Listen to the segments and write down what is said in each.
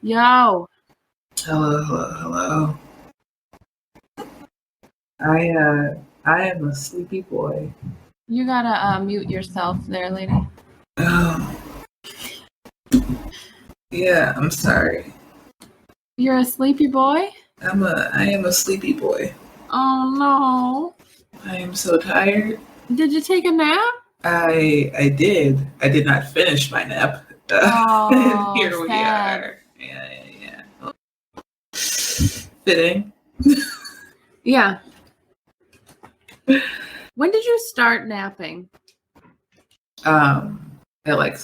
Yo. Hello. I am a sleepy boy. You gotta mute yourself there, lady. Oh. Yeah, I'm sorry. You're a sleepy boy? I am a sleepy boy. Oh no. I am so tired. Did you take a nap? I did. I did not finish my nap. Oh, here we sad. are. Yeah. Fitting. Yeah. When did you start napping? At like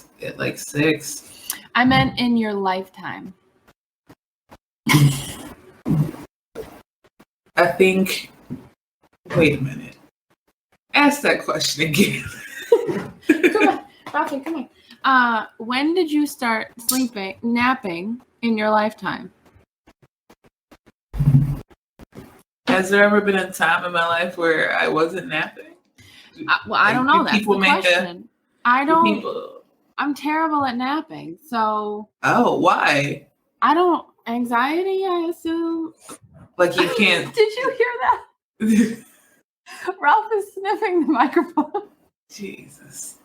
6. I meant in your lifetime. I think. Wait a minute. Ask that question again. Come on, Rafi, come on. When did you start napping in your lifetime? Has there ever been a time in my life where I wasn't napping? I don't know. That's the question. I don't. People... I'm terrible at napping, so. Oh, why? I don't. Anxiety, I assume. Like you can't. Did you hear that? Ralph is sniffing the microphone. Jesus.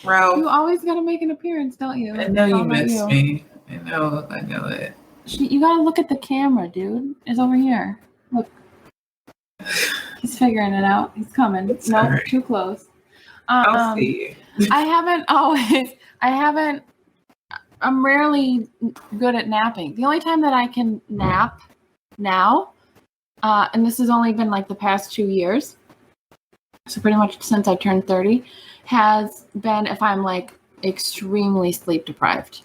Ralph. You always got to make an appearance, don't you? I know you miss me. I know it. You got to look at the camera, dude. It's over here. Look. He's figuring it out. He's coming. No, right. Too close. I'll see you. I'm rarely good at napping. The only time that I can nap now, and this has only been like the past 2 years, so pretty much since I turned 30, has been if I'm like extremely sleep deprived.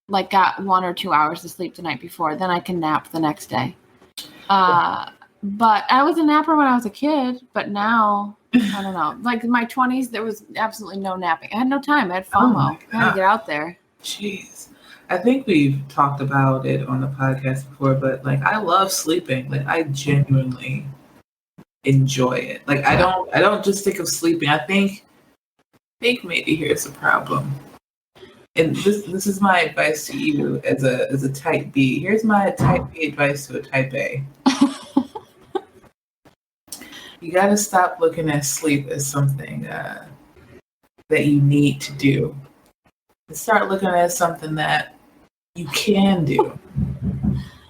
Like got 1 or 2 hours of sleep the night before, then I can nap the next day. But I was a napper when I was a kid, but now, I don't know. Like in my 20s, there was absolutely no napping. I had no time. I had FOMO. I had to get out there. Jeez. I think we've talked about it on the podcast before, but like I love sleeping. Like I genuinely enjoy it. Like I don't just think of sleeping. I think maybe here's the problem. And this is my advice to you as a type B. Here's my type B advice to a type A. You got to stop looking at sleep as something that you need to do. And start looking at it as something that you can do.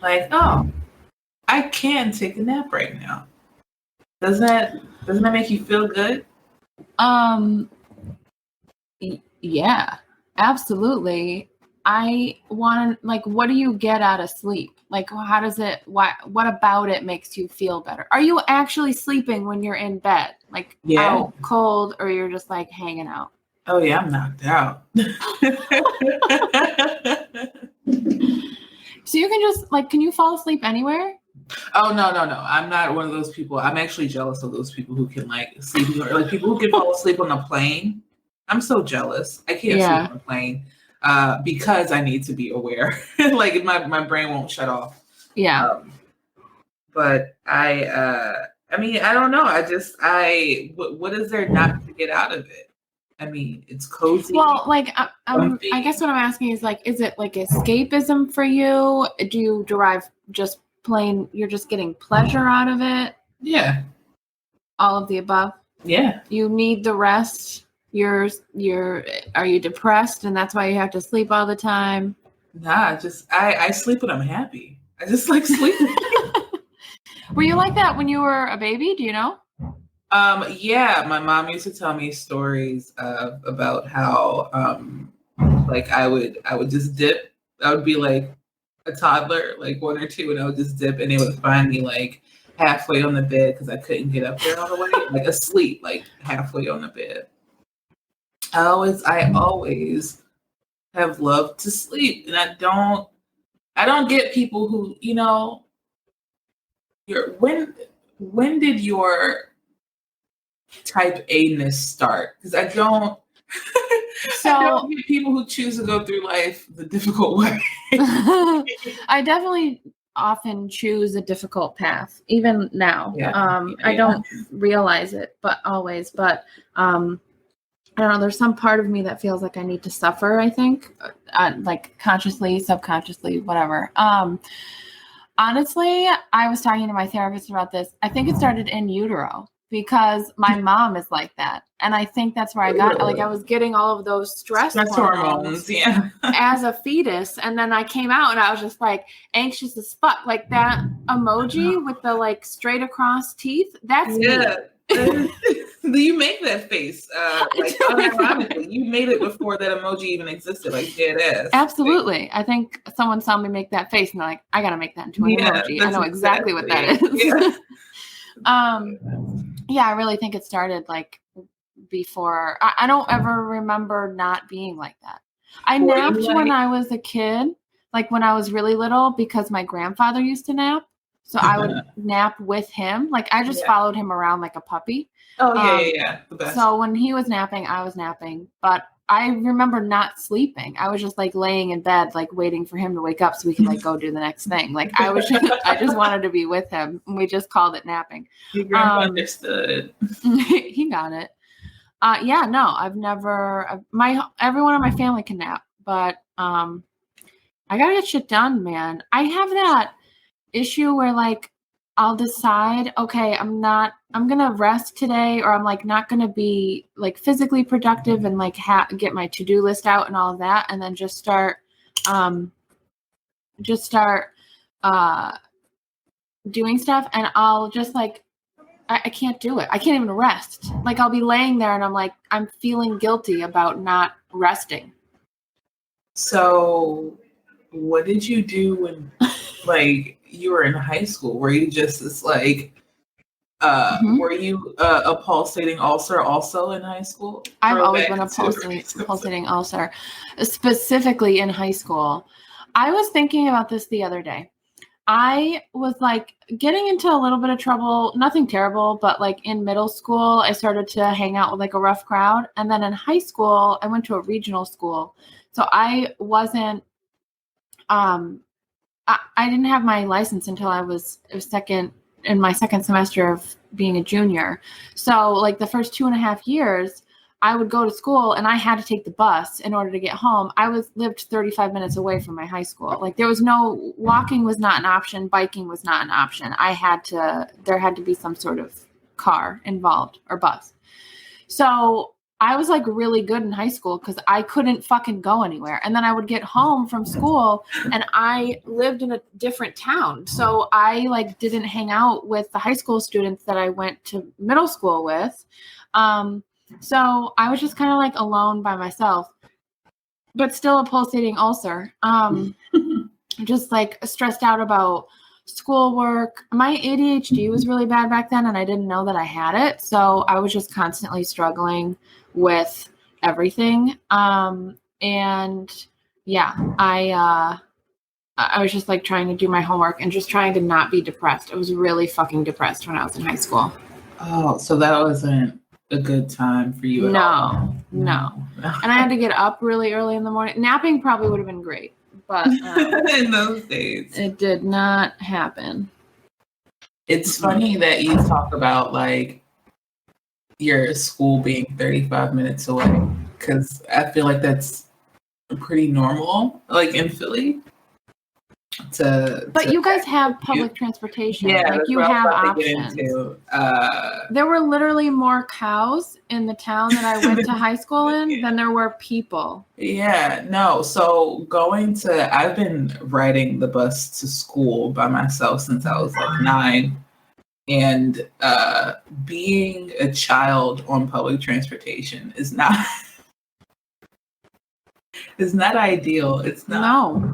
Like, oh, I can take a nap right now. Doesn't that make you feel good? Yeah, absolutely. I want to, like, what do you get out of sleep? Like, how does it, what about it makes you feel better? Are you actually sleeping when you're in bed? Like, out cold, or you're just like hanging out? Oh yeah, I'm knocked out. So you can just, like, can you fall asleep anywhere? Oh, no. I'm not one of those people. I'm actually jealous of those people who can, like, sleep, like people who can fall asleep on a plane. I'm so jealous. I can't sleep on a plane. Because I need to be aware. Like my brain won't shut off. Yeah. But I mean, I don't know. What is there not to get out of it? I mean, it's cozy. Well, like, I guess what I'm asking is, like, is it like escapism for you? Do you derive just plain, you're just getting pleasure out of it? Yeah. All of the above? Yeah. You need the rest? Are you depressed and that's why you have to sleep all the time? Nah, I sleep when I'm happy. I just like sleeping. Were you like that when you were a baby? Do you know? Yeah, my mom used to tell me stories about how like I would just dip. I would be like a toddler, like 1 or 2, and I would just dip, and they would find me like halfway on the bed because I couldn't get up there all the way, like asleep, like halfway on the bed. I always have loved to sleep, and I don't get people who, you know, when did your type A-ness start? Because I don't get people who choose to go through life the difficult way. I definitely often choose a difficult path, even now. I don't realize it, but always. But I don't know. There's some part of me that feels like I need to suffer. I think, like consciously, subconsciously, whatever. Honestly, I was talking to my therapist about this. I think it started in utero because my mom is like that. And I think that's where I got, like, I was getting all of those stress hormones as a fetus. And then I came out and I was just like anxious as fuck. Like that emoji with the like straight across teeth. That's me. You make that face, like unironically. You made it before that emoji even existed, like dead ass. Absolutely. I think someone saw me make that face and they're like, I gotta make that into an emoji. I know exactly what that is. Yeah, I really think it started like before. I don't ever remember not being like that. I napped when I was a kid, like when I was really little, because my grandfather used to nap. So I would nap with him. Like I just followed him around like a puppy. Oh, yeah. The best. So when he was napping, I was napping. But I remember not sleeping. I was just like laying in bed, like waiting for him to wake up so we could like go do the next thing. Like I just wanted to be with him. And we just called it napping. Your grandpa understood. He got it. Yeah, no, I've never, everyone in my family can nap, but I gotta get shit done, man. I have that issue where like I'll decide, okay, I'm gonna rest today, or I'm like not gonna be like physically productive and like get my to-do list out and all of that, and then just start doing stuff, and I'll just like I can't do it. I can't even rest. Like I'll be laying there and I'm like, I'm feeling guilty about not resting. So what did you do when like you were in high school? Were you just this like were you a pulsating ulcer also in high school? I've always been a pulsating ulcer, specifically in high school. I was thinking about this the other day. I was like getting into a little bit of trouble, nothing terrible, but like in middle school, I started to hang out with like a rough crowd. And then in high school, I went to a regional school. So I wasn't, I didn't have my license until I was in my second semester of being a junior. So like the first 2.5 years, I would go to school and I had to take the bus in order to get home. I lived 35 minutes away from my high school. Like walking was not an option. Biking was not an option. There had to be some sort of car involved or bus. So I was like really good in high school because I couldn't fucking go anywhere. And then I would get home from school and I lived in a different town. So I like didn't hang out with the high school students that I went to middle school with. So I was just kind of like alone by myself, but still a pulsating ulcer. Just like stressed out about schoolwork. My ADHD was really bad back then and I didn't know that I had it. So I was just constantly struggling with everything. And yeah, I was just like trying to do my homework and just trying to not be depressed. I was really fucking depressed when I was in high school. Oh, so that wasn't a good time for you at all? No. And I had to get up really early in the morning. Napping probably would have been great, but in those days it did not happen. It's funny that you talk about like your school being 35 minutes away, because I feel like that's pretty normal, like in Philly. But you guys have public transportation. Yeah, like you have options. There were literally more cows in the town that I went to high school in than there were people. Yeah, no. So I've been riding the bus to school by myself since I was like 9. And being a child on public transportation is not ideal. It's not. No.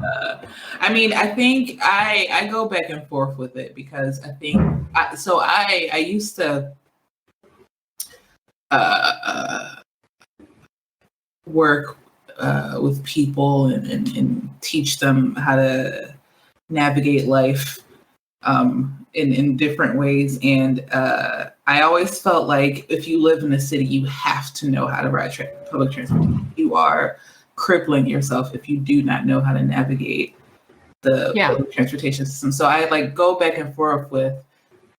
I mean, I think I go back and forth with it because I think I used to work with people and teach them how to navigate life in different ways. And I always felt like if you live in a city, you have to know how to ride public transportation. You are crippling yourself if you do not know how to navigate the public transportation system. So I like go back and forth with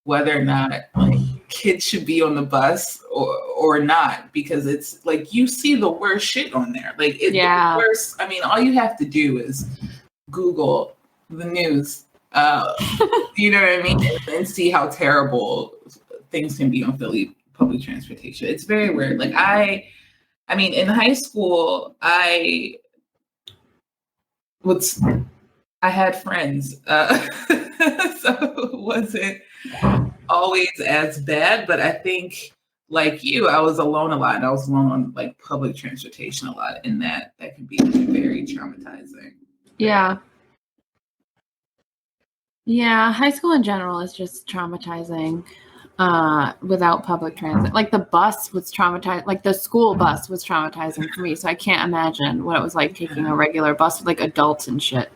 whether or not like kids should be on the bus or not, because it's like you see the worst shit on there. Like it's the worst. I mean, all you have to do is Google the news, you know what I mean, and see how terrible things can be on Philly public transportation. It's very weird. Like I mean, in high school, I had friends, so it wasn't always as bad. But I think, like you, I was alone a lot, and I was alone on like public transportation a lot, and that can be very traumatizing. Yeah. Yeah, high school in general is just traumatizing without public transit. Like the bus was traumatized, like the school bus was traumatizing for me. So I can't imagine what it was like taking a regular bus with like adults and shit.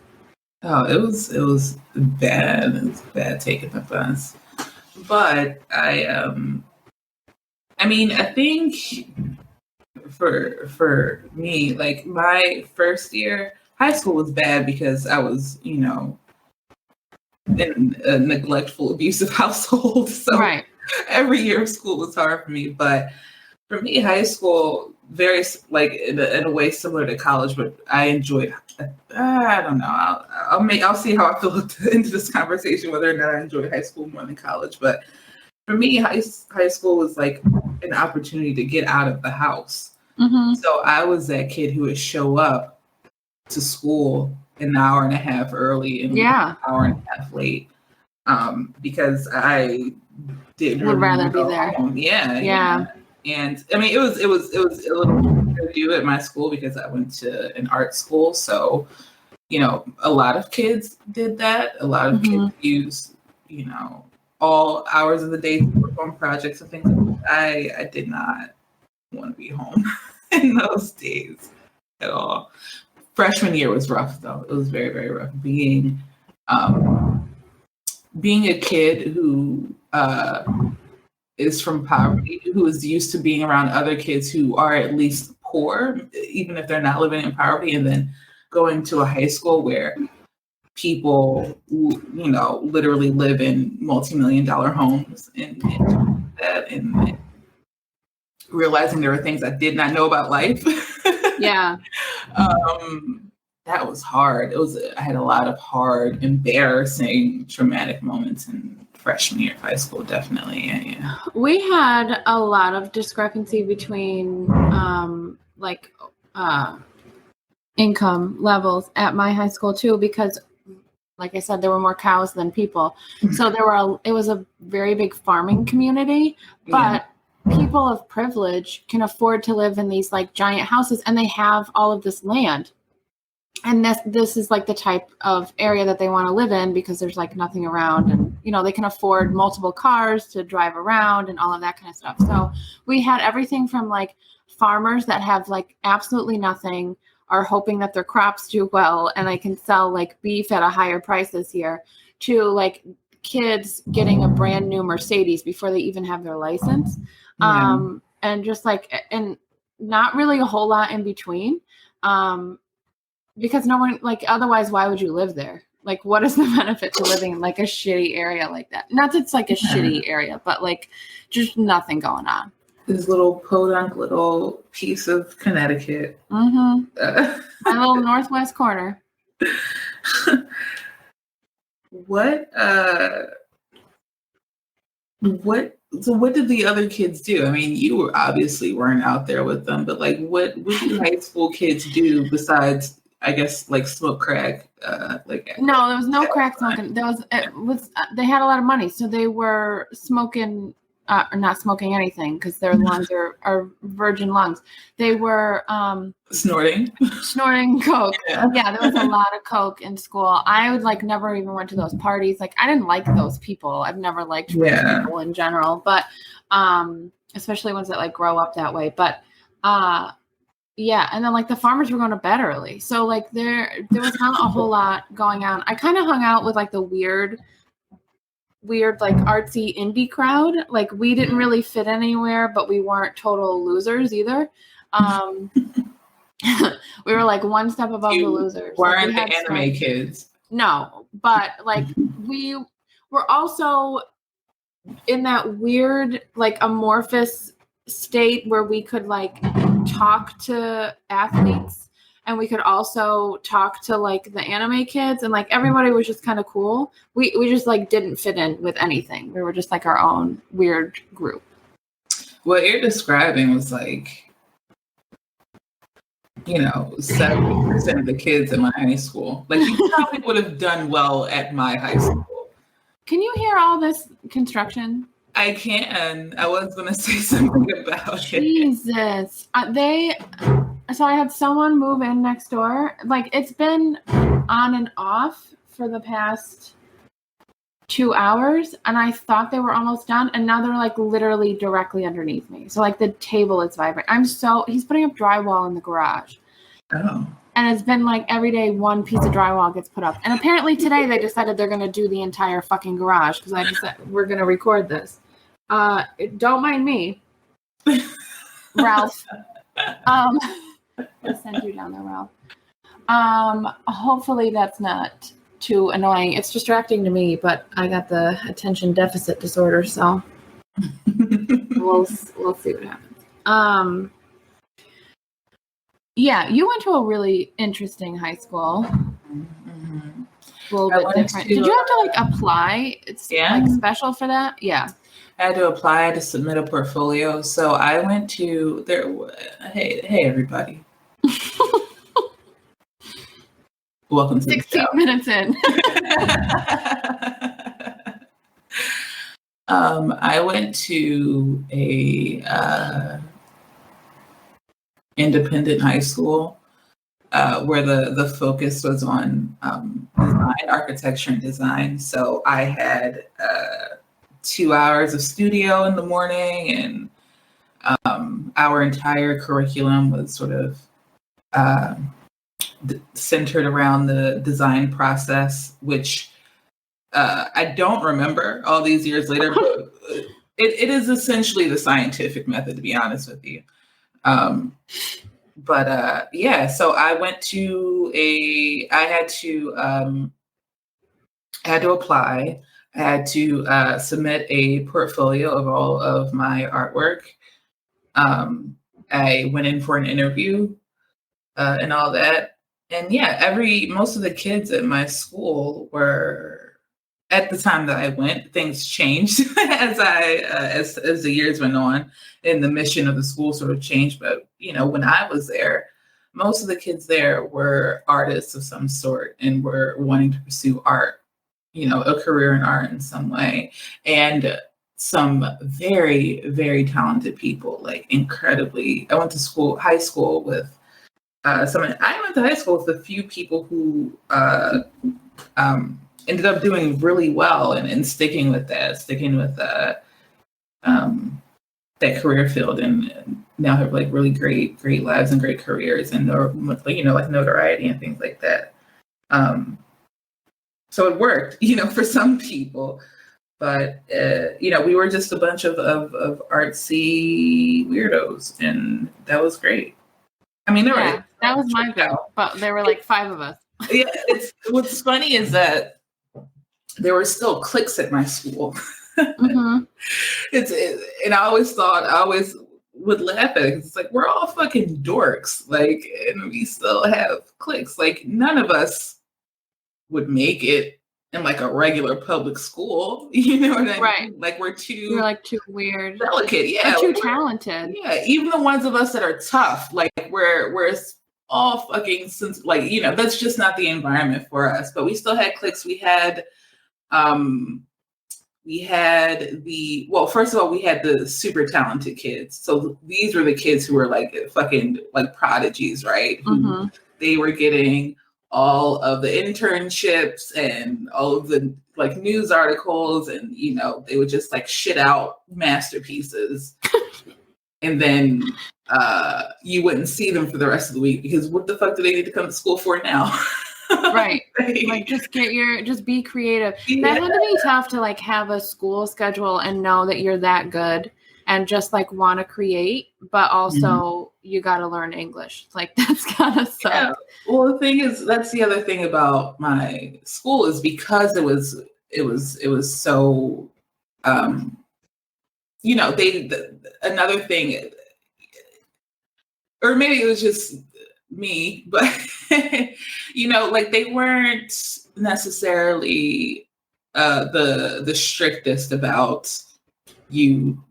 Oh, it was bad. It was bad taking the bus. But I mean, I think for me, like my first year, high school was bad because I was, you know, in a neglectful, abusive household. So every year of school was hard for me. But for me, high school, very like in a way similar to college, but I enjoyed. I don't know. I'll see how I feel at the end of this conversation, whether or not I enjoyed high school more than college. But for me, high school was like an opportunity to get out of the house. Mm-hmm. So I was that kid who would show up to school an hour and a half early and an hour and a half late, because I didn't would rather be there. Home. Yeah. And I mean, it was a little to do at my school because I went to an art school. So, you know, a lot of kids did that. A lot of kids used, you know, all hours of the day to work on projects and things like that. I did not want to be home in those days at all. Freshman year was rough though. It was very, very rough. Being a kid who is from poverty, who is used to being around other kids who are at least poor, even if they're not living in poverty, and then going to a high school where people, you know, literally live in multi-million-dollar homes and realizing there were things I did not know about life. Yeah. That was hard. I had a lot of hard, embarrassing, traumatic moments in freshman year of high school, definitely. Yeah. We had a lot of discrepancy between income levels at my high school too, because like I said, there were more cows than people. So it was a very big farming community, but people of privilege can afford to live in these like giant houses, and they have all of this land. And this is like the type of area that they want to live in because there's like nothing around, and you know, they can afford multiple cars to drive around and all of that kind of stuff. So we had everything from like farmers that have like absolutely nothing, are hoping that their crops do well and they can sell like beef at a higher price this year, to like kids getting a brand new Mercedes before they even have their license. And just like, and not really a whole lot in between. Because no one, like, otherwise, why would you live there? Like, what is the benefit to living in like a shitty area like that? Not that it's like a shitty area, but like just nothing going on. This little podunk little piece of Connecticut. My little northwest corner. What did the other kids do? I mean, you obviously weren't out there with them, but like what did high school kids do besides, I guess, like smoke crack? No, there was no crack smoking. They had a lot of money, so they were smoking, or not smoking anything because their lungs are virgin lungs. They were snorting coke. Yeah, there was a lot of coke in school. I would like never even went to those parties. Like I didn't like those people. I've never liked people in general, but especially ones that like grow up that way. But yeah, and then like the farmers were going to bed early, so like there was not a whole lot going on. I kind of hung out with like the weird weird, like artsy indie crowd. Like we didn't really fit anywhere, but we weren't total losers either. We were like one step above the losers. Weren't like, the anime kids? No, but like we were also in that weird, like amorphous state where we could like talk to athletes and we could also talk to like the anime kids, and like everybody was just kind of cool. We just like didn't fit in with anything. We were just like our own weird group. What you're describing was like, 70% of the kids in my high school. Like, you probably would have done well at my high school. Can you hear all this construction? I can. I was going to say something about Jesus. So I had someone move in next door. Like, it's been on and off for the past 2 hours, and I thought they were almost done, and now they're like literally directly underneath me. So like the table is vibrating. He's putting up drywall in the garage. Oh. And it's been like every day one piece of drywall gets put up. And apparently today they decided they're going to do the entire fucking garage because I just said, we're going to record this. Don't mind me, Ralph. I'll send you down there, Ralph. Hopefully that's not too annoying. It's distracting to me, but I got the attention deficit disorder, so we'll see what happens. Yeah, you went to a really interesting high school. Mm-hmm. A little bit different. Did you have to like apply? It's like special for that? Yeah. I had to apply. I had to submit a portfolio. So I went to there. Hey, everybody. Welcome to 16 minutes in. I went to a independent high school where the focus was on design, architecture, and design. So I had 2 hours of studio in the morning, and our entire curriculum was sort of centered around the design process, which I don't remember all these years later, but it is essentially the scientific method, to be honest with you. Yeah, so I went to I had to apply. I had to submit a portfolio of all of my artwork. I went in for an interview and all that. And yeah, most of the kids at my school were, at the time that I went, things changed as the years went on, and the mission of the school sort of changed. But when I was there, most of the kids there were artists of some sort and were wanting to pursue art, a career in art in some way, and some very, very talented people, like incredibly. I went to high school with. I went to high school with a few people who ended up doing really well and sticking with that career field, and now have like really great lives and great careers, and like notoriety and things like that. So it worked, for some people, but we were just a bunch of artsy weirdos, and that was great. I mean, that was my group, but there were like 5 of us. Yeah, what's funny is that there were still cliques at my school. Mm-hmm. And I always would laugh at it. It's like, we're all fucking dorks, like, and we still have cliques. Like, none of us would make it in like a regular public school. You know what I mean? Right. Like, we're too weird, delicate. Yeah, we're too talented. Yeah, even the ones of us that are tough, like we're all fucking, that's just not the environment for us. But we still had cliques. We had first of all, we had the super talented kids. So these were the kids who were like fucking like prodigies, right? Mm-hmm. They were getting all of the internships and all of the like news articles, and they would just like shit out masterpieces. And then you wouldn't see them for the rest of the week because what the fuck do they need to come to school for now? Right. Like just be creative. Yeah. That had to be tough to like have a school schedule and know that you're that good and just like want to create, but also you got to learn English. Like that's gotta suck. Yeah. Well, the thing is, that's the other thing about my school is because it was so, another thing, or maybe it was just me, but like they weren't necessarily the strictest about you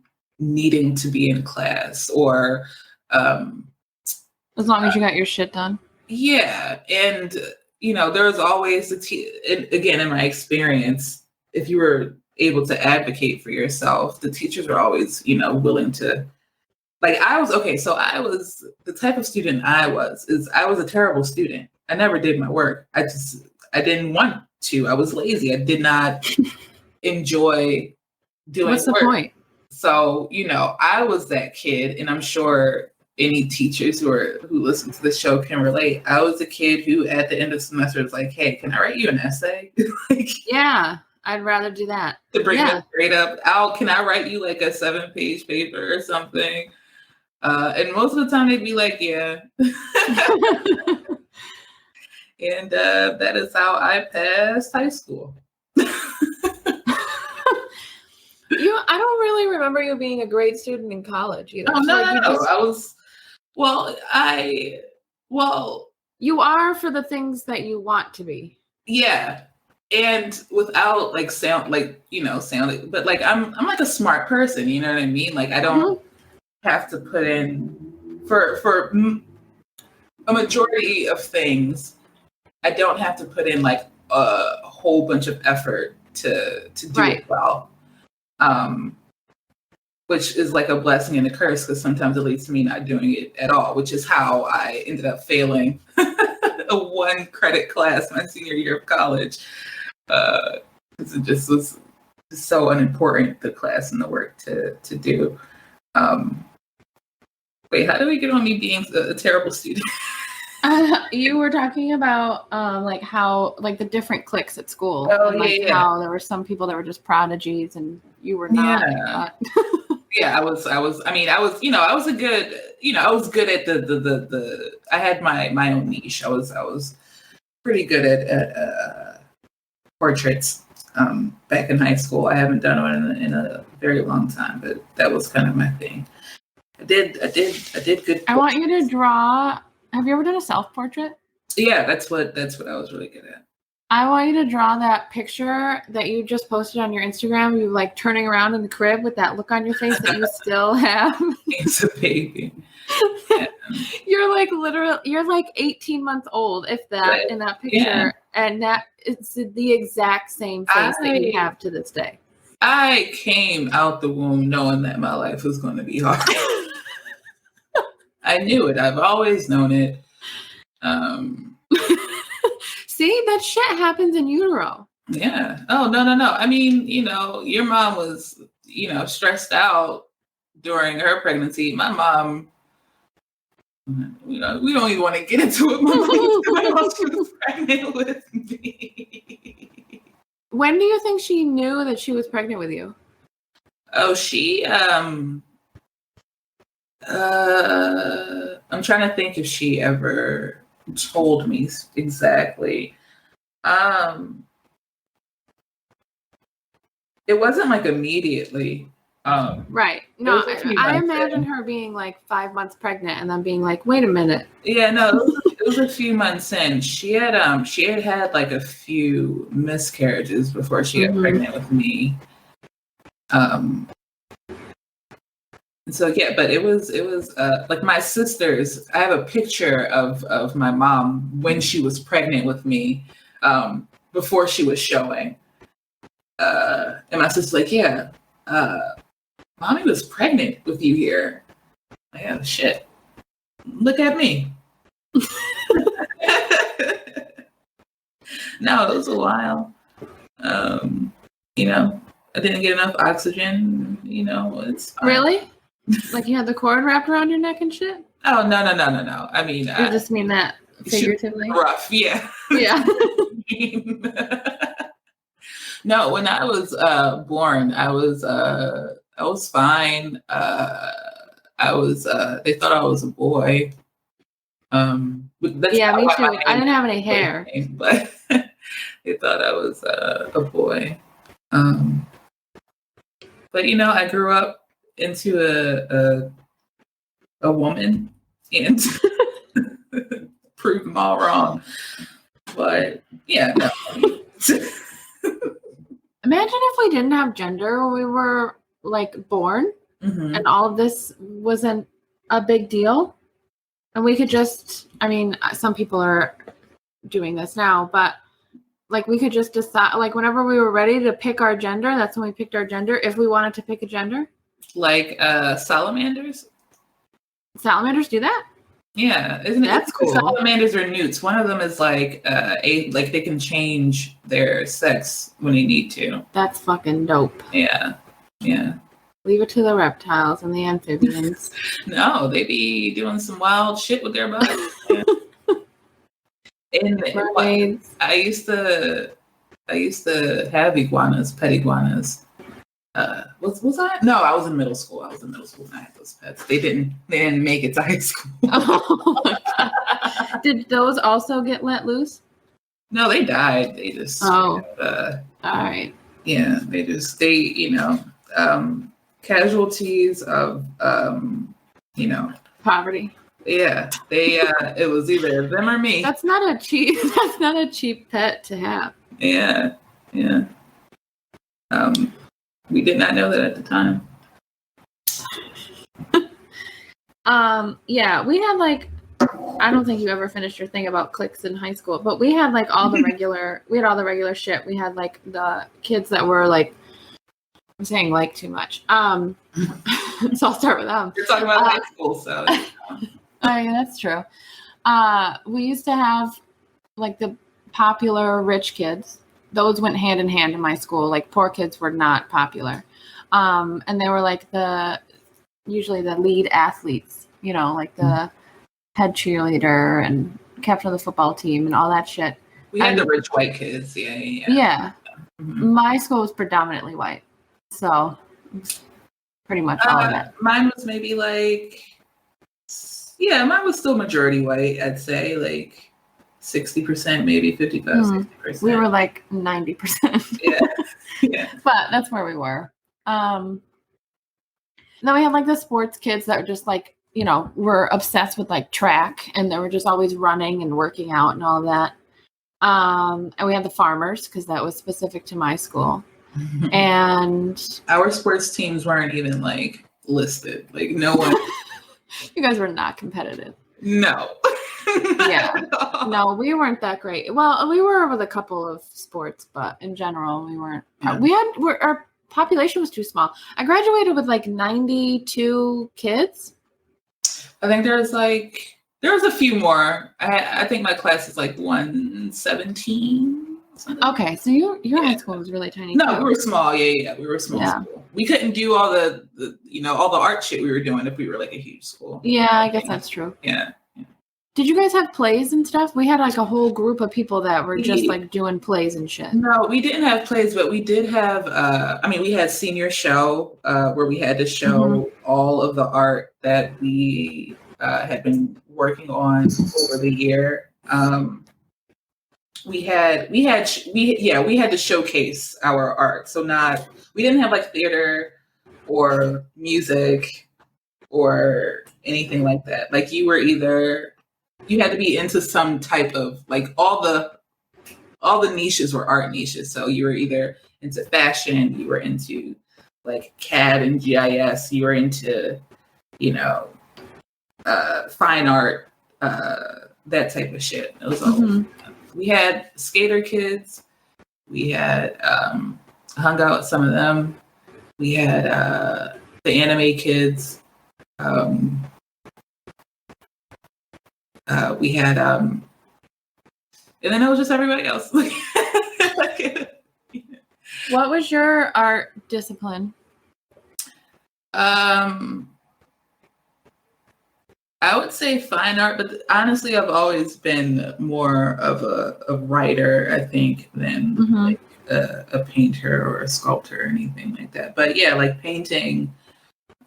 needing to be in class or as long as you got your shit done. Yeah, and there was always again in my experience, if you were able to advocate for yourself, the teachers were always willing to. Like I was the type of student I was a terrible student. I never did my work. I didn't want to. I was lazy. I did not enjoy doing What's the work. point? So, I was that kid, and I'm sure any teachers who listen to the show can relate. I was a kid who at the end of the semester was like, hey, can I write you an essay? Yeah, I'd rather do that. To bring the grade up. Can I write you like a 7-page paper or something? And most of the time they'd be like, yeah. And that is how I passed high school. I don't really remember you being a great student in college either. Oh, no, like no. I was, you are for the things that you want to be. Yeah. And without like sound, but like, I'm like a smart person, you know what I mean? Like I don't have to put in for a majority of things. I don't have to put in like a whole bunch of effort to do it well. Which is like a blessing and a curse because sometimes it leads to me not doing it at all, which is how I ended up failing a 1-credit class my senior year of college. Because it just was so unimportant, the class and the work to do. Wait, how do we get on me being a terrible student? You were talking about like how like the different cliques at school. Oh, and, like, how there were some people that were just prodigies and you were not. Yeah. Yeah, I was I was a good, I was good at the I had my own niche. I was pretty good at portraits back in high school. I haven't done one in a very long time, but that was kind of my thing. I did good. I want you to draw. Have you ever done a self-portrait? Yeah, that's what I was really good at. I want you to draw that picture that you just posted on your Instagram. You like turning around in the crib with that look on your face that you still have. It's a baby. Yeah. You're like 18 months old, if that, in that picture. Yeah. And that it's the exact same face that you have to this day. I came out the womb knowing that my life was going to be hard. I knew it. I've always known it. See, that shit happens in utero. Yeah. Oh, no. I mean, your mom was, stressed out during her pregnancy. My mom, we don't even want to get into it. My mom she was pregnant with me. When do you think she knew that she was pregnant with you? Oh, she, I'm trying to think if she ever told me exactly. It wasn't like immediately. Right. No, I imagine her being like 5 months pregnant and then being like, wait a minute. Yeah, no, it was a few months in. She had had like a few miscarriages before she got pregnant with me. So yeah, but it was like my sisters. I have a picture of my mom when she was pregnant with me, before she was showing. And my sister's like, yeah, mommy was pregnant with you here. Like, oh shit. Look at me. No, it was a while. I didn't get enough oxygen, it's fine. Really? Like you had the cord wrapped around your neck and shit? Oh, no. I mean, you just mean that Figuratively. Rough, yeah. Yeah. No, when I was born, I was fine. They thought I was a boy. That's Yeah, not me why too. my I name didn't have any hair. came, but they thought I was a boy. But I grew up into a woman and proved them all wrong. But yeah, no. Imagine if we didn't have gender when we were like born Mm-hmm. and all of this wasn't a big deal. And we could just, I mean, some people are doing this now, but like we could just decide, like whenever we were ready to pick our gender, that's when we picked our gender, if we wanted to pick a gender. Like salamanders? Salamanders do that? Yeah, isn't it? That's cool. Salamanders are newts. One of them is like like they can change their sex when they need to. That's fucking dope. Yeah. Leave it to the reptiles and the amphibians. No, they be doing some wild shit with their bodies. And Mermaids. I used to have iguanas, pet iguanas. Was I? No, I was in middle school. I when I had those pets. They didn't make it to high school. Oh my God. Did those also get let loose? No, they died. They just all right. Yeah, they casualties of Poverty. Yeah, they it was either them or me. That's not a cheap pet to have. Yeah. We did not know that at the time. Yeah, we had like, I don't think you ever finished your thing about cliques in high school, but we had like all the regular shit. We had like the kids that were like, I'm saying like too much. So I'll start with them. You're talking about high school, so. I mean, that's true. We used to have like the popular rich kids. Those went hand in hand in my school. Like poor kids were not popular. And they were like usually the lead athletes, like the head cheerleader and captain of the football team and all that shit. We had the rich white kids. Yeah. Yeah. Mm-hmm. My school was predominantly white. So pretty much all of it. Mine was maybe like, mine was still majority white, I'd say like 60%, maybe 55, 60%. We were like 90%. Yeah. But that's where we were. Then we had like the sports kids that were just like, were obsessed with like track and they were just always running and working out and all of that. And we had the farmers because that was specific to my school. And our sports teams weren't even like listed. Like no one. You guys were not competitive. No. Yeah. No, we weren't that great. Well, we were with a couple of sports, but in general, we weren't. Yeah. Our population was too small. I graduated with like 92 kids. I think there was a few more. I think my class is like 117. Okay, so your high school was really tiny. No, too. we were small. Yeah, we were a small school. We couldn't do all the all the art shit we were doing if we were like a huge school. Yeah, I guess that's true. Yeah. Did you guys have plays and stuff? We had like a whole group of people that were just like doing plays and shit. No, we didn't have plays, but we did have. We had senior show where we had to show all of the art that we had been working on over the year. We had to showcase our art. So we didn't have like theater or music or anything like that. Like you had to be into some type of like all the niches were art niches. So you were either into fashion, you were into like CAD and GIS, you were into, fine art, that type of shit. It was all. We had skater kids. We had hung out with some of them. We had the anime kids. We had and then it was just everybody else. What was your art discipline? I I would say fine art, but honestly, I've always been more of a writer, I think, than like a painter or a sculptor or anything like that. But yeah, like painting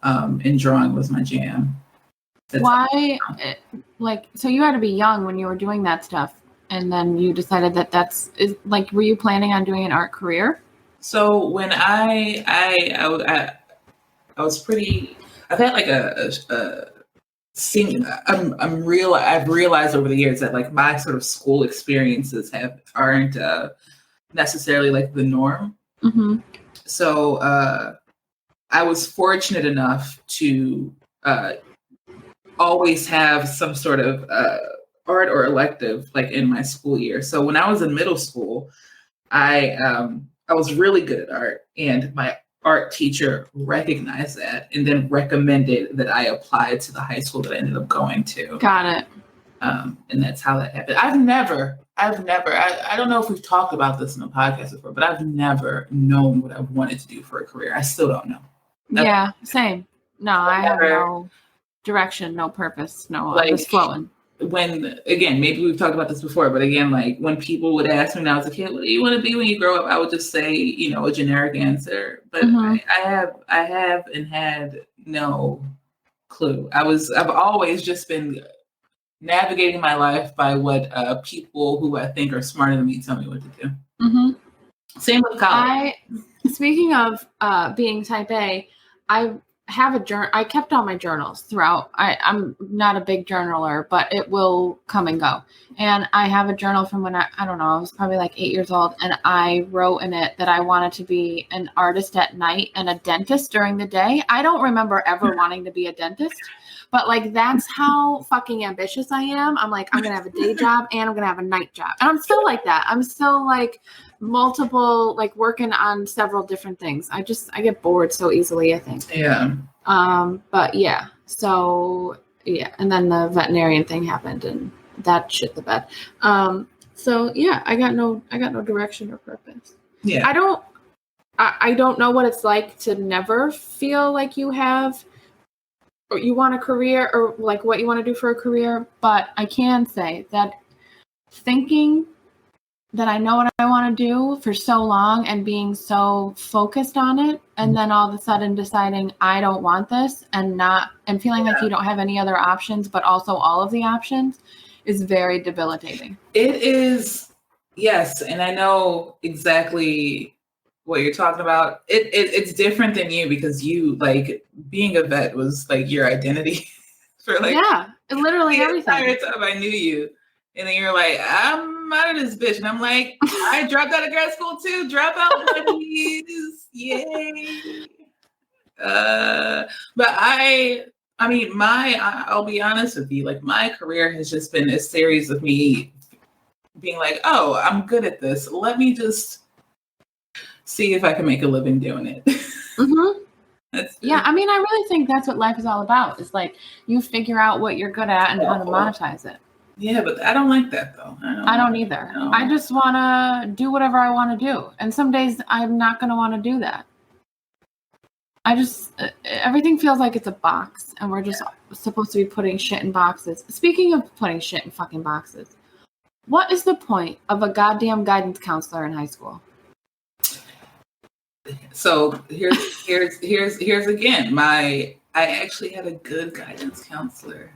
and drawing was my jam. Why, so you had to be young when you were doing that stuff, and then you decided were you planning on doing an art career? So when I was pretty, I've had like I've realized over the years that like my sort of school experiences aren't necessarily like the norm. So I was fortunate enough to always have some sort of art or elective like in my school year. So when I was in middle school, I was really good at art, and my art teacher recognized that and then recommended that I apply to the high school that I ended up going to. Got it. And that's how that happened. I don't know if we've talked about this in the podcast before, but I've never known what I wanted to do for a career. I still don't know. Yeah, same. No, I have no direction, no purpose, no, I'm just flowing. When, again, maybe we've talked about this before, but again, like when people would ask me when I was a kid, what do you want to be when you grow up? I would just say, a generic answer. But I have and had no clue. I've always just been navigating my life by what people who I think are smarter than me tell me what to do. Same with college. Speaking of being type A, I have a journal. I kept all my journals throughout. I'm not a big journaler, but it will come and go. And I have a journal from when I don't know, I was probably like 8 years old. And I wrote in it that I wanted to be an artist at night and a dentist during the day. I don't remember ever wanting to be a dentist, but like, that's how fucking ambitious I am. I'm like, I'm going to have a day job and I'm going to have a night job. And I'm still like that. I'm still like multiple, like working on several different things. I get bored so easily, I think. Yeah. But yeah, so yeah. And then the veterinarian thing happened and that shit the bed. So yeah, I got no direction or purpose. Yeah. I don't know what it's like to never feel like you have, or you want a career or like what you want to do for a career. But I can say that thinking that I know what I want to do for so long and being so focused on it, and then all of a sudden deciding I don't want this and feeling like you don't have any other options, but also all of the options is very debilitating. It is, yes. And I know exactly what you're talking about. It's different than you because you, like, being a vet was like your identity for like literally the everything. entire time I knew you. And then you're like, I'm out of this bitch. And I'm like, I dropped out of grad school too. Drop out, please. Yay. But I'll be honest with you, like my career has just been a series of me being like, oh, I'm good at this. Let me just see if I can make a living doing it. I mean, I really think that's what life is all about. It's like you figure out what you're good at and how to monetize it. Yeah, but I don't like that though. I don't either. No. I just want to do whatever I want to do. And some days I'm not going to want to do that. Everything feels like it's a box and we're just supposed to be putting shit in boxes. Speaking of putting shit in fucking boxes, what is the point of a goddamn guidance counselor in high school? So here's again, I actually had a good guidance counselor.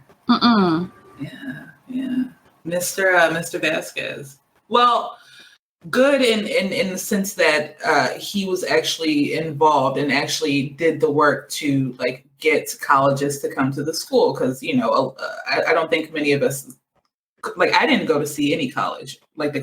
Yeah. Mr. Vasquez. Well, good in the sense that he was actually involved and actually did the work to like get colleges to come to the school. Cause I don't think many of us, like I didn't go to see any college. Like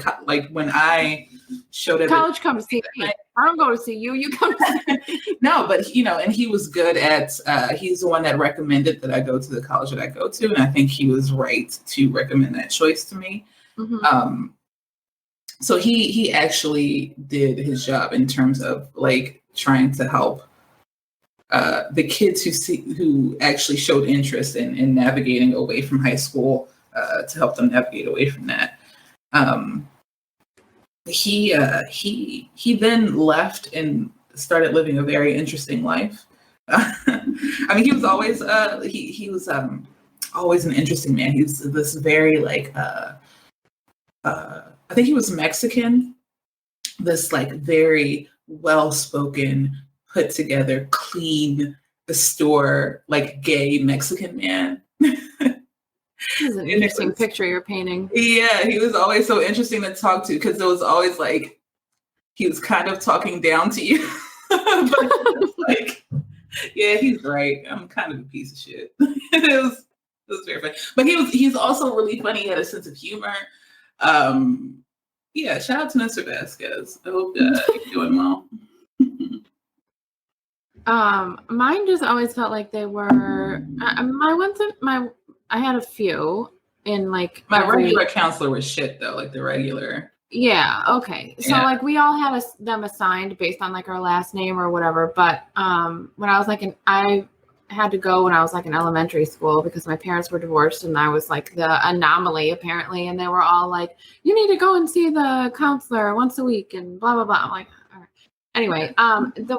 when I showed up. College come to see me. I don't go to see you. You come to see me. No, but and he was good at, he's the one that recommended that I go to the college that I go to. And I think he was right to recommend that choice to me. So he actually did his job in terms of like trying to help the kids who actually showed interest in navigating away from high school to help them navigate away from that. He then left and started living a very interesting life. I mean, he was always always an interesting man. He's this very like I think he was Mexican. This like very well spoken, put together, clean the store like gay Mexican man. This is an interesting picture you're painting. Yeah, he was always so interesting to talk to because it was always like he was kind of talking down to you. But like, yeah, he's right. I'm kind of a piece of shit. It was very funny. But he's also really funny. He had a sense of humor. Yeah, shout out to Mr. Vasquez. I hope you're doing well. Mine just always felt like they were I had a few in like my regular counselor was shit though, like the regular. Yeah. Okay. So like we all had them assigned based on like our last name or whatever. But when I was like I had to go when I was like in elementary school because my parents were divorced and I was like the anomaly apparently, and they were all like, "You need to go and see the counselor once a week," and blah blah blah. I'm like, all right. Anyway,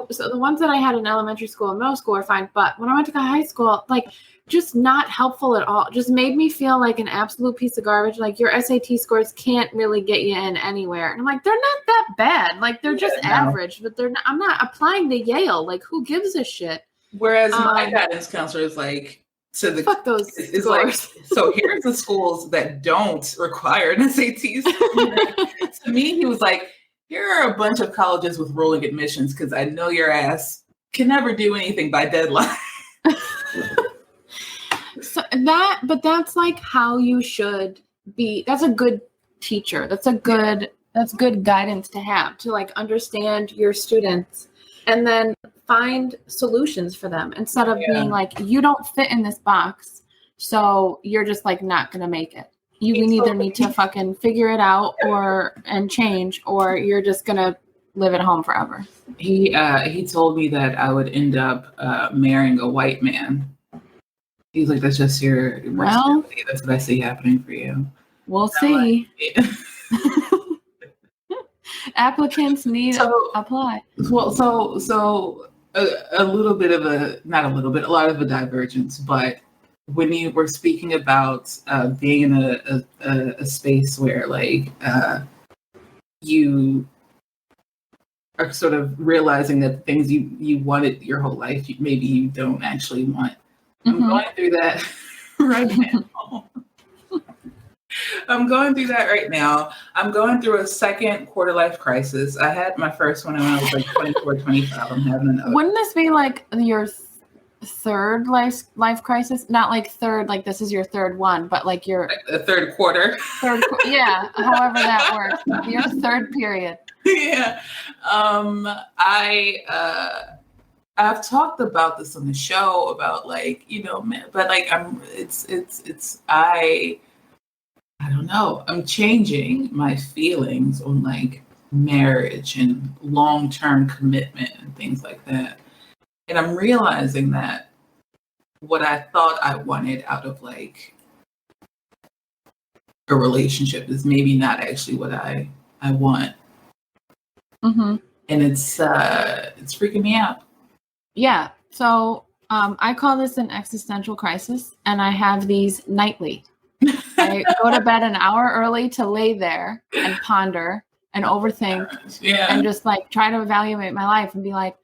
so the ones that I had in elementary school and middle school were fine, but when I went to high school, like just not helpful at all. Just made me feel like an absolute piece of garbage. Like your SAT scores can't really get you in anywhere. And I'm like, they're not that bad. Like they're just average, but they're not, I'm not applying to Yale. Like who gives a shit? Whereas my guidance counselor is like, fuck those scores. Like, so here's the schools that don't require an SAT score. To me, he was like, here are a bunch of colleges with rolling admissions because I know your ass can never do anything by deadline. So but that's like how you should be. That's a good teacher. That's good guidance to have, to like understand your students and then find solutions for them instead of being like, you don't fit in this box, so you're just like not gonna make it. You either need to fucking figure it out and change, or you're just gonna live at home forever. He told me that I would end up marrying a white man. He's like, that's just your personality. That's what I see happening for you. We'll see. Applicants need apply. Well, so a little bit of a lot of a divergence, but when you were speaking about being in a space where like you are sort of realizing that the things you wanted your whole life, maybe you don't actually want. I'm going through that right now. I'm going through that right now. I'm going through a second quarter life crisis. I had my first one when I was like 24, 25. I'm having another. Wouldn't this be like your third life crisis? Not like third, like this is your third one, but like your the third quarter. Yeah, however that works. Your third period. Yeah. I've talked about this on the show about like, but like I don't know. I'm changing my feelings on like marriage and long-term commitment and things like that. And I'm realizing that what I thought I wanted out of like a relationship is maybe not actually what I want. And it's freaking me out. Yeah. So I call this an existential crisis, and I have these nightly. I go to bed an hour early to lay there and ponder and overthink and just like try to evaluate my life and be like,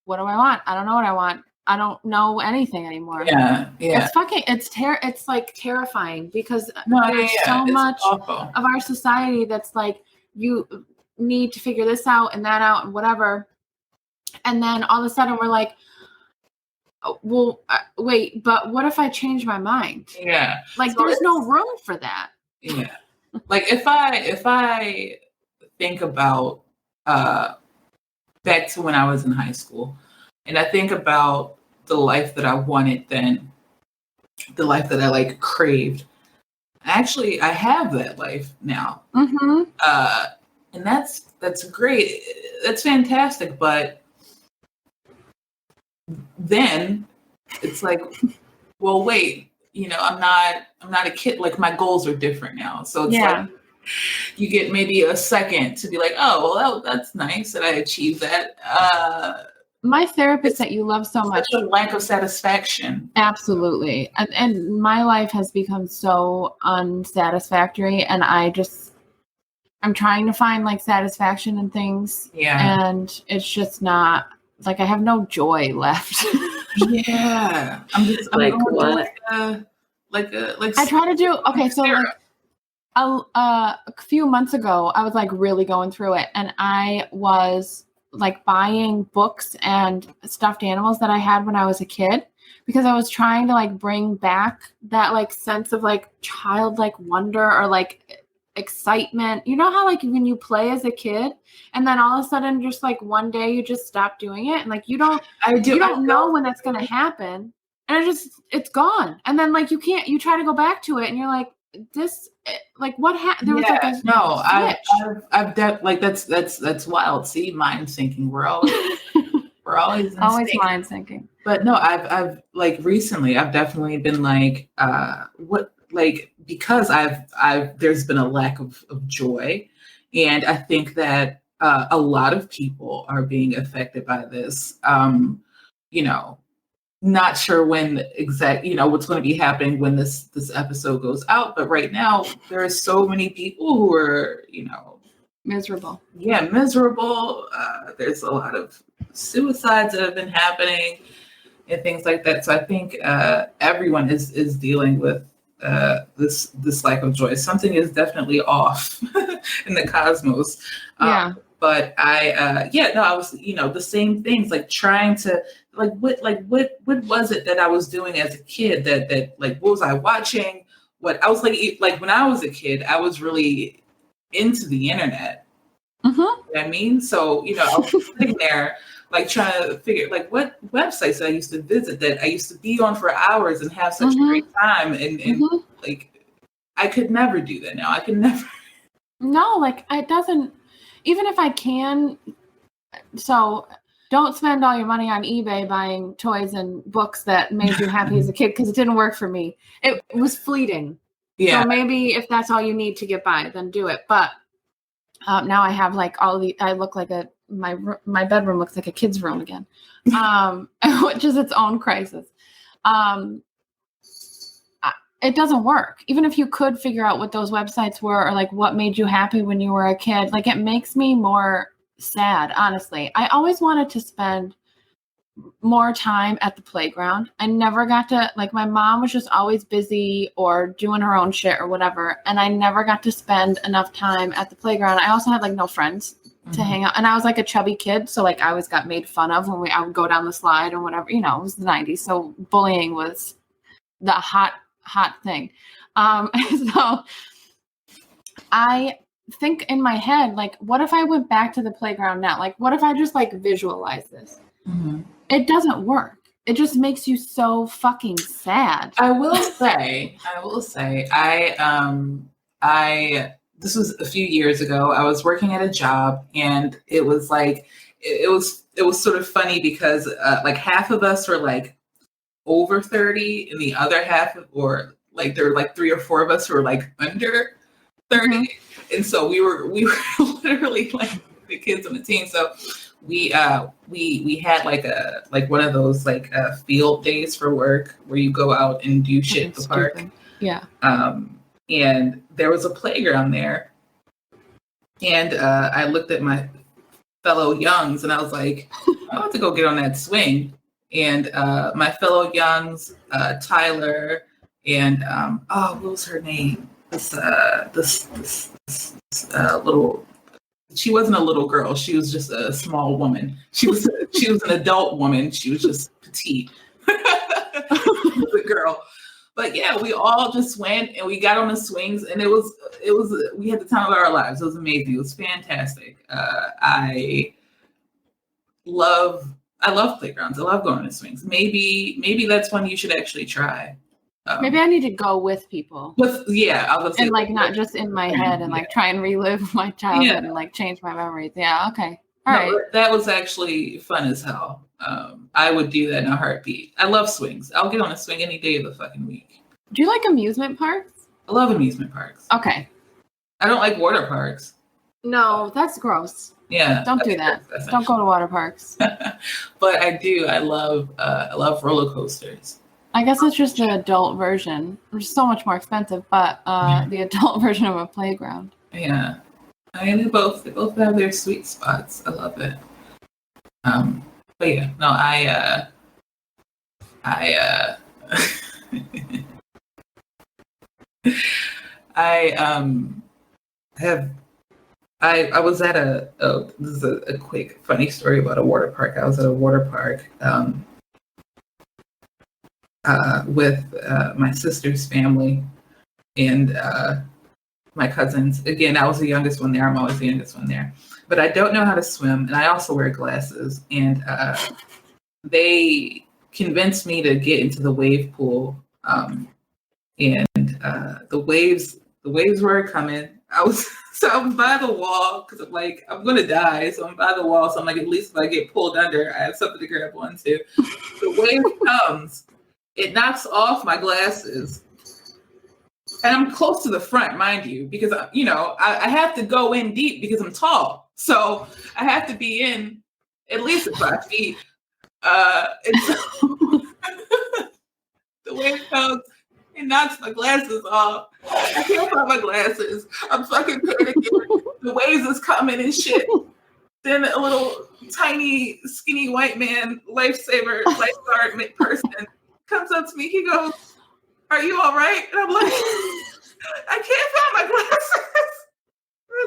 what do I want? I don't know what I want. I don't know anything anymore. Yeah. It's like terrifying because there's so much of our society that's like, you need to figure this out and that out and whatever. And then all of a sudden we're like, well, wait, but what if I change my mind? Yeah. Like so there's no room for that. Yeah. Like if I think about back to when I was in high school and I think about the life that I wanted then, the life that I like craved, actually I have that life now. And that's great. That's fantastic. But then it's like, well, wait, I'm not a kid. Like my goals are different now. So it's like you get maybe a second to be like, oh, well, that's nice that I achieved that. my therapist that you love so much. Such a lack of satisfaction. Absolutely. And my life has become so unsatisfactory, and I'm trying to find like satisfaction in things. Yeah. And it's just not like I have no joy left. Yeah. I'm just Like going what? like I try to do okay, so like a few months ago, I was like really going through it, and I was like buying books and stuffed animals that I had when I was a kid because I was trying to like bring back that like sense of like childlike wonder or like excitement. You know how like when you play as a kid and then all of a sudden just like one day you just stop doing it and like you don't know when that's going to happen, and it's gone, and then like you try to go back to it and you're like this like what happened? There was like a switch. I've like that's wild. See, mind sinking. We're always always mind sinking. But no, I've like recently I've definitely been like what like because I've there's been a lack of joy, and I think that a lot of people are being affected by this. You know, not sure when what's going to be happening when this episode goes out, but right now there are so many people who are miserable. Yeah, miserable. There's a lot of suicides that have been happening and things like that. So I think everyone is dealing with this lack of joy. Something is definitely off in the cosmos. Yeah. But I was the same things, like trying to what was it that I was doing as a kid that like what was I watching? What I was like when I was a kid, I was really into the internet. Mm-hmm. You know what I mean? So I was sitting there like trying to figure like what websites I used to visit that I used to be on for hours and have such a great time and like I could never do that now. I could never. No, like it doesn't. Even if I can, so don't spend all your money on eBay buying toys and books that made you happy as a kid because it didn't work for me. It was fleeting. Yeah. So maybe if that's all you need to get by, then do it. But now I have like I look like my bedroom looks like a kid's room again, which is its own crisis. It doesn't work. Even if you could figure out what those websites were or like what made you happy when you were a kid, like it makes me more sad, honestly. I always wanted to spend more time at the playground. I never got to, like my mom was just always busy or doing her own shit or whatever. And I never got to spend enough time at the playground. I also had like no friends to hang out. And I was like a chubby kid. So like I always got made fun of when I would go down the slide or whatever, it was the 90s. So bullying was the hot thing. So I think in my head, like, what if I went back to the playground now? Like, what if I just like visualize this? Mm-hmm. It doesn't work. It just makes you so fucking sad. I will say, this was a few years ago. I was working at a job and it was like, it was sort of funny because like half of us were like over 30 and the other half or like there were like 3 or 4 of us who were like under 30. Mm-hmm. And so we were literally like the kids on the team. So we had like one of those like field days for work where you go out and do shit at the park. Yeah. And there was a playground there. And I looked at my fellow youngs and I was like, I want to go get on that swing. And my fellow youngs, Tyler, and what was her name? This little. She wasn't a little girl. She was just a small woman. She was an adult woman. She was just petite. She was a girl. But yeah, we all just went and we got on the swings, and it was we had the time of our lives. It was amazing. It was fantastic. I love playgrounds. I love going to swings. Maybe that's one you should actually try. Maybe I need to go with people. I was and like not just in my head and like try and relive my childhood and like change my memories. Yeah, okay. All right. That was actually fun as hell. I would do that in a heartbeat. I love swings. I'll get on a swing any day of the fucking week. Do you like amusement parks? I love amusement parks. Okay. I don't like water parks. No, that's gross. Yeah. Don't do that. Don't go to water parks. But I love roller coasters. I guess it's just the adult version, which is so much more expensive, but the adult version of a playground. Yeah. I mean, they both have their sweet spots. I love it. But yeah, no, I I was at this is a quick funny story about a water park. I was at a water park with my sister's family and my cousins. Again, I was the youngest one there. I'm always the youngest one there. But I don't know how to swim, and I also wear glasses. And they convinced me to get into the wave pool. And the waves were coming. I was by the wall because I'm like, I'm gonna die. So I'm by the wall. So I'm like, at least if I get pulled under, I have something to grab onto. The wave comes, it knocks off my glasses. And I'm close to the front, mind you, because I have to go in deep because I'm tall. So I have to be in at least 5 feet. And so the wave comes, it knocks my glasses off. I can't find my glasses. I'm fucking panicking. The waves is coming and shit. Then a little tiny, skinny white man, lifeguard person comes up to me. He goes, "Are you all right?" And I'm like, I can't find my glasses.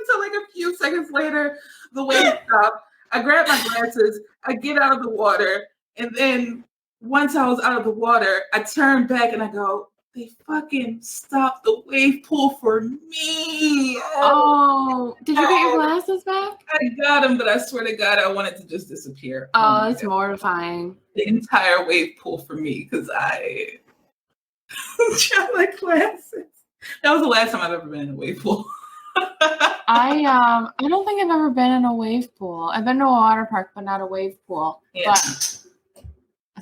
Until like a few seconds later, the waves stop. I grab my glasses. I get out of the water. And then once I was out of the water, I turn back and I go, they fucking stopped the wave pool for me. Oh, did you get your glasses back? I got them, but I swear to God, I wanted to just disappear. Oh, that's mortifying. The entire wave pool for me because I dropped my glasses. That was the last time I've ever been in a wave pool. I don't think I've ever been in a wave pool. I've been to a water park, but not a wave pool. Yeah. But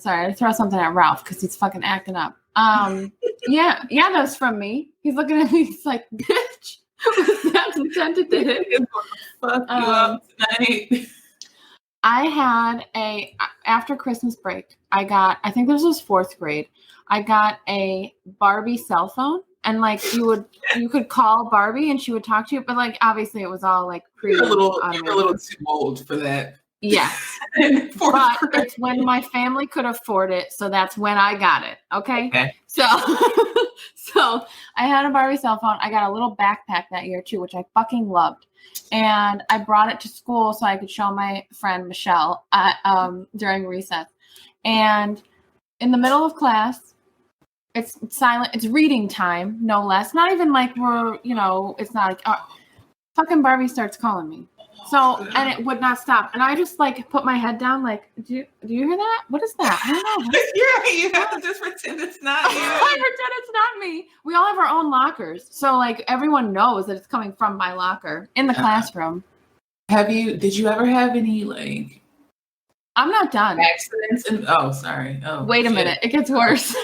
sorry, I throw something at Ralph because he's fucking acting up. Yeah, that's from me. He's looking at me. He's like, "Bitch, that's intended to hit." Fuck you up tonight. I had after Christmas break. I think this was 4th grade. I got a Barbie cell phone, and like you could call Barbie and she would talk to you, but like obviously it was all like You're a little too old for that. Yes. But it's when my family could afford it, so that's when I got it. Okay. So I had a Barbie cell phone. I got a little backpack that year too, which I fucking loved. And I brought it to school so I could show my friend Michelle during recess. And in the middle of class, it's silent. It's reading time, no less. Not even like it's not like fucking Barbie starts calling me. So, and it would not stop. And I just like put my head down like, do you hear that? What is that? I don't know. Yeah, you have to just pretend it's not you. I pretend it's not me. We all have our own lockers. So like everyone knows that it's coming from my locker in the classroom. Did you ever have any like I'm not done. accidents? Sorry. Oh, wait a minute. It gets worse.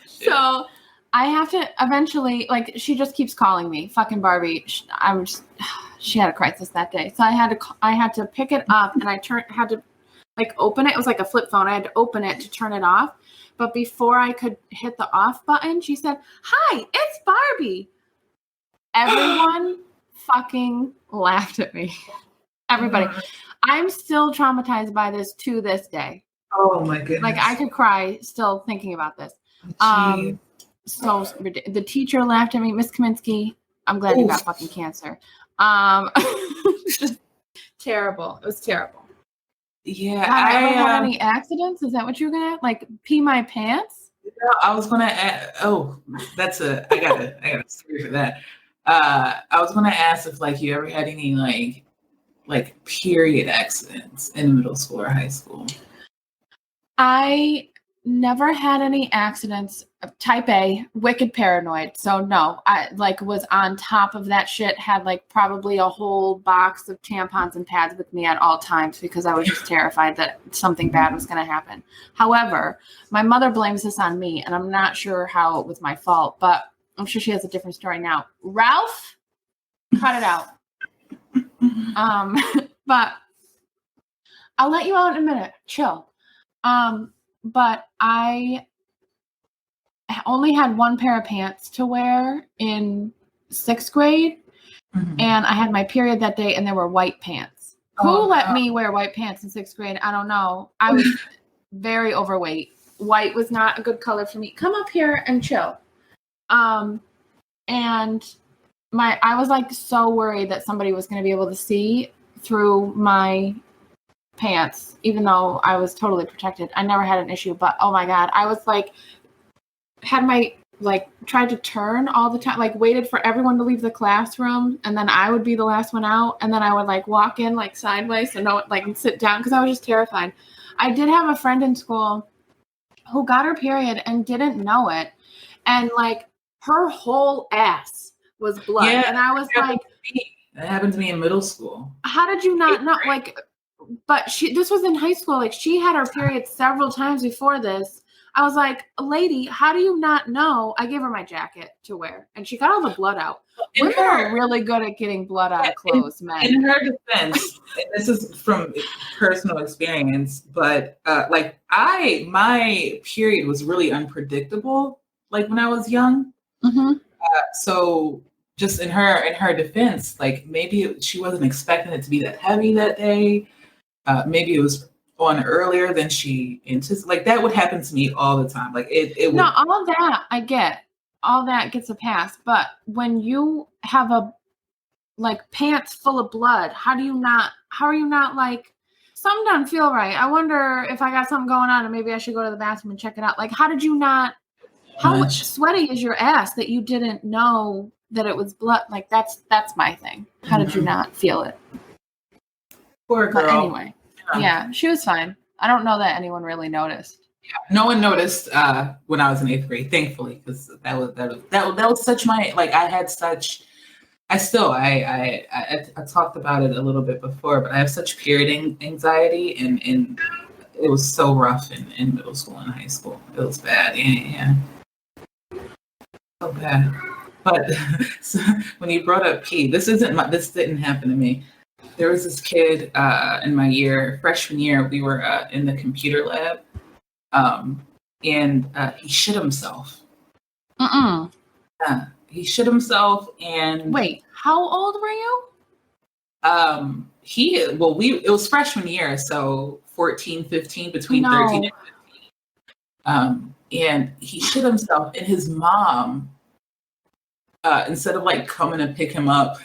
So I have to eventually, like, she just keeps calling me, fucking Barbie. She had a crisis that day. So I had to pick it up and had to like open it. It was like a flip phone. I had to open it to turn it off. But before I could hit the off button, she said, "Hi, it's Barbie." Everyone fucking laughed at me. Everybody. I'm still traumatized by this to this day. Oh my goodness. Like I could cry still thinking about this. So the teacher laughed at me, Miss Kaminsky. I'm glad you got fucking cancer. Just terrible. It was terrible. Yeah. I ever had any accidents? Is that what you were gonna like pee my pants? No, I was gonna ask, I got a story for that. I was gonna ask if like you ever had any like period accidents in middle school or high school. I never had any accidents. Type A, wicked paranoid. So no, I like was on top of that shit, had like probably a whole box of tampons and pads with me at all times because I was just terrified that something bad was going to happen. However, my mother blames this on me and I'm not sure how it was my fault, but I'm sure she has a different story now. Ralph, cut it out. But I'll let you out in a minute. Chill. But I only had one pair of pants to wear in 6th grade, and I had my period that day, and there were white pants. Who let me wear white pants in 6th grade? I don't know. I was very overweight. White was not a good color for me. Come up here and chill. And I was like so worried that somebody was going to be able to see through my pants, even though I was totally protected. I never had an issue, but oh my God, I was like, had my, like, tried to turn all the time, like waited for everyone to leave the classroom, and then I would be the last one out, and then I would like walk in like sideways and sit down because I was just terrified. I did have a friend in school who got her period and didn't know it, and like her whole ass was blood. Yeah, and I was like, that happened to me in middle school. How did you not know? Like, but this was in high school. Like, she had her period several times before this. I was like, lady, how do you not know? I gave her my jacket to wear, and she got all the blood out. Women are really good at getting blood out of clothes, man. In her defense, and this is from personal experience, but like my period was really unpredictable. Like when I was young, so just in her defense, like maybe she wasn't expecting it to be that heavy that day. Maybe it was on earlier than she anticipated. Like that would happen to me all the time. Like it would. No, all that I get. All that gets a pass. But when you have a like pants full of blood, how are you not like, something doesn't feel right? I wonder if I got something going on and maybe I should go to the bathroom and check it out. Like, how did you not, how sweaty is your ass that you didn't know that it was blood? Like that's my thing. How did you not feel it? Poor girl. But anyway. Yeah, she was fine. I don't know that anyone really noticed. Yeah, no one noticed when I was in 8th grade, thankfully, because that was such my, like, I had such. I talked about it a little bit before, but I have such period anxiety, and it was so rough in middle school and high school. It was bad. Yeah. So bad. But so, when you brought up pee, this didn't happen to me. There was this kid in my freshman year, we were in the computer lab, and he shit himself. He shit himself, and... Wait, how old were you? It was freshman year, so 14, 15, between 13 and 15. And he shit himself, and his mom, instead of like coming to pick him up...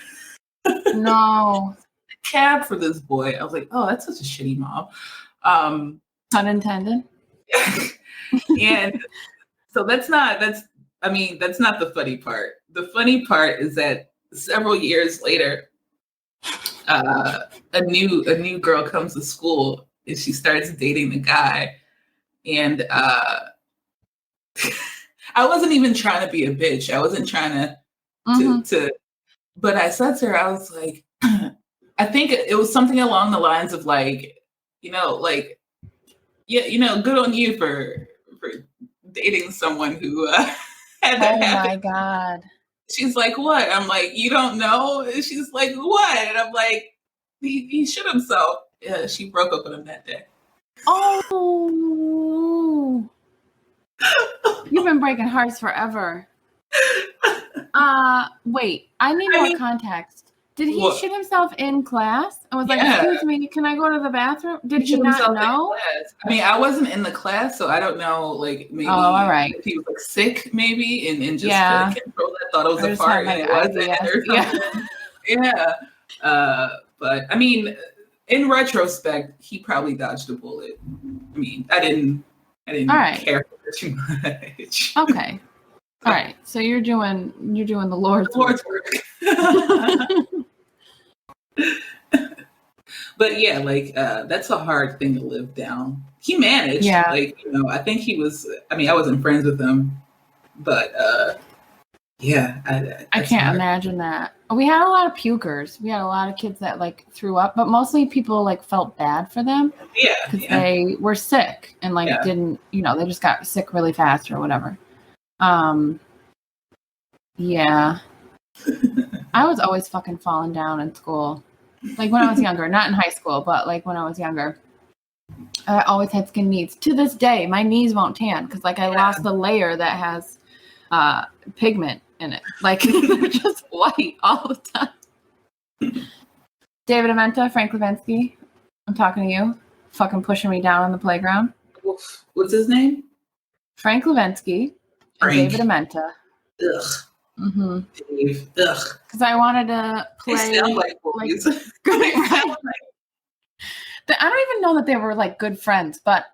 No. Cab for this boy. I was like, oh, that's such a shitty mom. Unintended. And so that's not the funny part. The funny part is that several years later, a new girl comes to school and she starts dating the guy. And I wasn't even trying to be a bitch. I wasn't trying to but I said to her, I was like, I think it was something along the lines of like, like, yeah, good on you for dating someone who had that happen. Oh my God. She's like, what? I'm like, you don't know? And she's like, what? And I'm like, he shit himself. Yeah, she broke up with him that day. Oh. You've been breaking hearts forever. Wait, I need more context. Did he shit himself in class? I was like, excuse me, can I go to the bathroom? Did he not know? I mean, I wasn't in the class, so I don't know, like, maybe all right. If he was like sick, maybe, and just couldn't control that, thought it was a fart, and it wasn't, or something. Yeah. But, I mean, in retrospect, he probably dodged a bullet. I mean, I didn't care for it too much. Okay. All right. So you're doing the Lord's work. But yeah, like that's a hard thing to live down. He managed. Yeah. Like, I think he was. I mean, I wasn't friends with him, but yeah, I can't imagine that. We had a lot of pukers. We had a lot of kids that like threw up, but mostly people like felt bad for them. Yeah, because they were sick and like didn't, they just got sick really fast or whatever. Yeah. I was always fucking falling down in school. Like when I was younger, not in high school, but like when I was younger, I always had skin needs. To this day, my knees won't tan because like I lost the layer that has pigment in it. Like they're just white all the time. David Amenta, Frank Levinsky, I'm talking to you. Fucking pushing me down on the playground. What's his name? Frank Levinsky and David Amenta. Ugh. Mm-hmm. Dave. Ugh. Because I wanted to play. They sound like bullies. Right? I don't even know that they were like good friends, but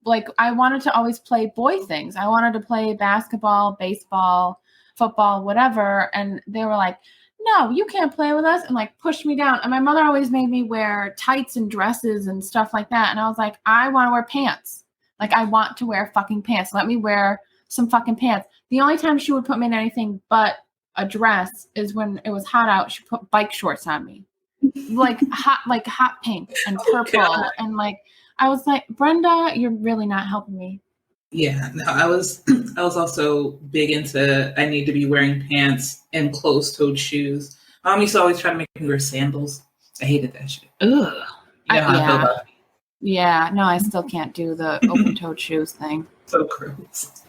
like I wanted to always play boy things. I wanted to play basketball, baseball, football, whatever. And they were like, no, you can't play with us, and like pushed me down. And my mother always made me wear tights and dresses and stuff like that. And I was like, I want to wear pants. Like I want to wear fucking pants. Let me wear some fucking pants. The only time she would put me in anything but a dress is when it was hot out. She put bike shorts on me. like hot pink and purple. And like I was like, Brenda, you're really not helping me. Yeah, no, I was also big into I need to be wearing pants and closed-toed shoes. Mom used to always try to make me wear sandals. I hated that shit. Ugh. You know how I feel about it. Yeah, no, I still can't do the open-toed shoes thing. So gross.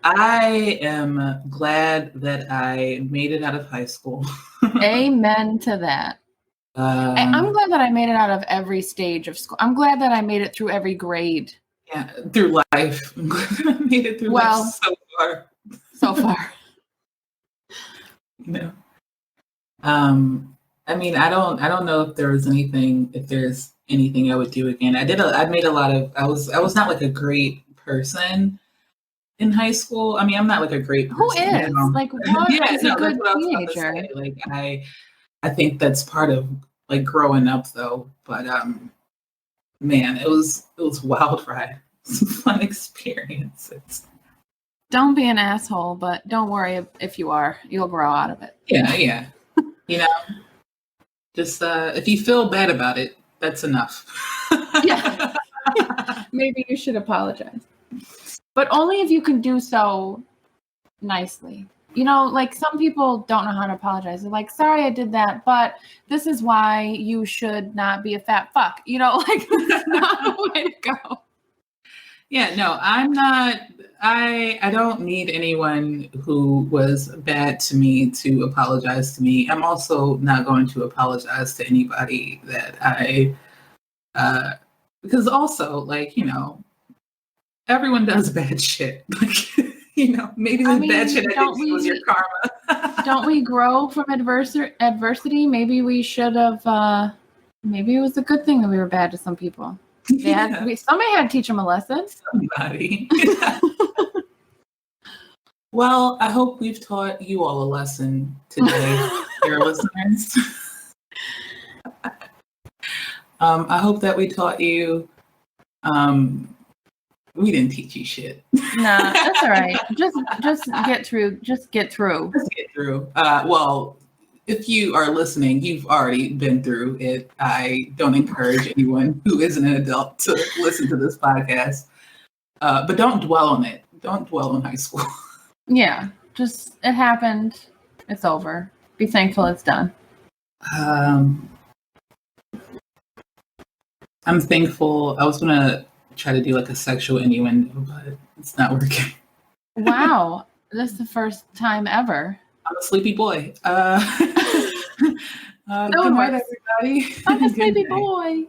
I am glad that I made it out of high school. Amen to that. I'm glad that I made it out of every stage of school. I'm glad that I made it through every grade. Yeah, through life. I'm glad that I made it through life so far. So far. No. I mean, I don't know if there's anything I would do again. I was not like a great person in high school. I mean, I'm not like a great person. Who is? Like, what is a good teenager? Like, I think that's part of like growing up though. But man, it was a wild ride. Some fun experiences. Don't be an asshole, but don't worry if you are. You'll grow out of it. Yeah. You know, just if you feel bad about it, that's enough. Yeah. Maybe you should apologize. But only if you can do so nicely. You know, like some people don't know how to apologize. They're like, sorry I did that, but this is why you should not be a fat fuck. You know, like that's not the way to go. Yeah, no, I'm not. I don't need anyone who was bad to me to apologize to me. I'm also not going to apologize to anybody that because also, like, you know, everyone does bad shit. Like, you know, maybe the bad shit I did was your karma. Don't we grow from adversity? Maybe we should have, maybe it was a good thing that we were bad to some people. Somebody had to teach them a lesson. Somebody. Well, I hope we've taught you all a lesson today, dear listeners. I hope that we taught you. We didn't teach you shit. Nah, that's all right. Just get through. Just get through. Well, if you are listening, you've already been through it. I don't encourage anyone who isn't an adult to listen to this podcast. But don't dwell on it. Don't dwell on high school. Yeah, just it happened. It's over. Be thankful it's done. I'm thankful. I was gonna try to do like a sexual innuendo, but it's not working. Wow, this is the first time ever. I'm a sleepy boy. Good night, everybody. I'm a sleepy boy.